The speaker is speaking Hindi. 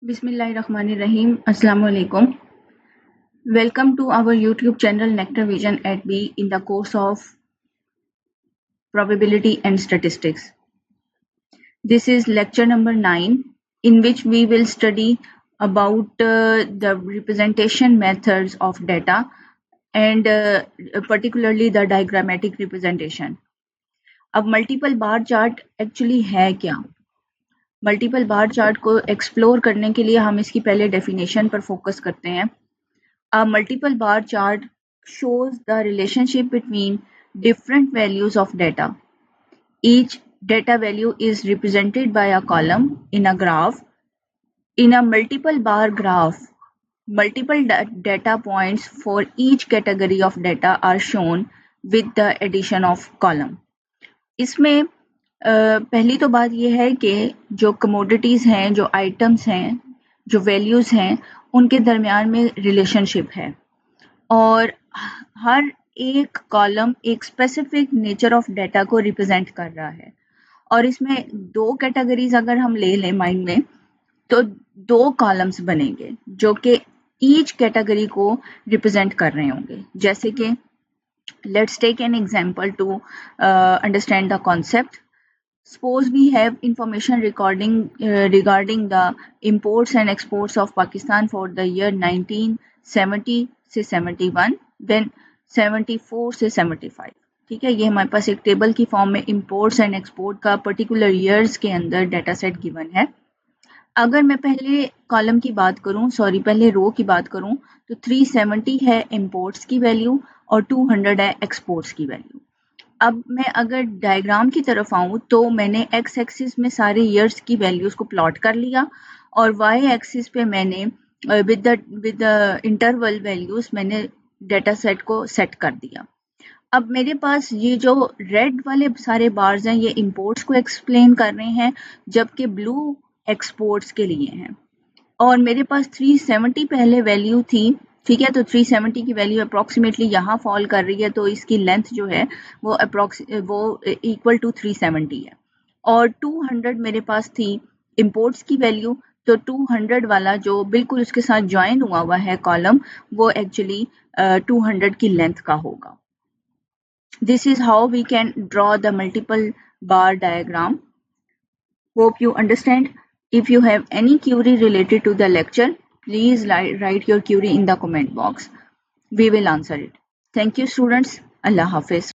Bismillahirrahmanirrahim. Assalamu alaikum. Welcome to our YouTube channel Nectar Vision at B in the course of Probability and Statistics. This is lecture number 9 in which we will study about the representation methods of data and particularly the diagrammatic representation. अब मल्टीपल बार चार्ट एक्चुअली है क्या? मल्टीपल बार चार्ट को एक्सप्लोर करने के लिए हम इसकी पहले डेफिनेशन पर फोकस करते हैं. A multiple bar chart shows the relationship between different values of data. Each data value is represented by a column in a graph. In a multiple bar graph, multiple data points for each category of data are shown with the addition of column. इसमें पहली तो बात यह है कि जो कमोडिटीज़ हैं, जो आइटम्स हैं, जो वैल्यूज़ हैं, उनके दरमियान में रिलेशनशिप है और हर एक कॉलम एक स्पेसिफिक नेचर ऑफ डाटा को रिप्रेजेंट कर रहा है और इसमें दो कैटेगरीज अगर हम ले लें माइंड में तो दो कॉलम्स बनेंगे जो कि ईच कैटेगरी को रिप्रेजेंट कर रहे होंगे. जैसे कि let's take an example to understand the concept. Suppose we have information regarding the imports and exports of Pakistan for the year 1970 से 71, then 74 से 75. ठीक है, ये हमारे पास एक टेबल की फॉर्म में imports and export का पर्टिकुलर ईयर्स के अंदर डाटा सेट गिवन है. अगर मैं पहले कॉलम की बात करूं, पहले रो की बात करूं तो 370 है imports की वैल्यू और 200 है exports की वैल्यू. अब मैं अगर डायग्राम की तरफ आऊँ तो मैंने एक्स एक्सिस में सारे ईयर्स की वैल्यूज को प्लॉट कर लिया और वाई एक्सिस पे मैंने विद द इंटरवल वैल्यूज मैंने डाटा सेट को सेट कर दिया. अब मेरे पास ये जो रेड वाले सारे बार्स हैं ये इंपोर्ट्स को एक्सप्लेन कर रहे हैं जबकि ब्लू एक्सपोर्ट्स के लिए हैं और मेरे पास 370 पहले वैल्यू थी. ठीक है, तो 370 की वैल्यू अप्रॉक्सीमेटली यहाँ फॉल कर रही है तो इसकी लेंथ जो है वो इक्वल टू 370 है और 200 मेरे पास थी इंपोर्ट्स की वैल्यू. तो 200 वाला जो बिल्कुल उसके साथ ज्वाइन हुआ है कॉलम वो एक्चुअली 200 की लेंथ का होगा. This is how we can draw the multiple bar diagram. Hope you understand. If you have any query related to the lecture, please write your query in the comment box. We will answer it. Thank you students. Allah Hafiz.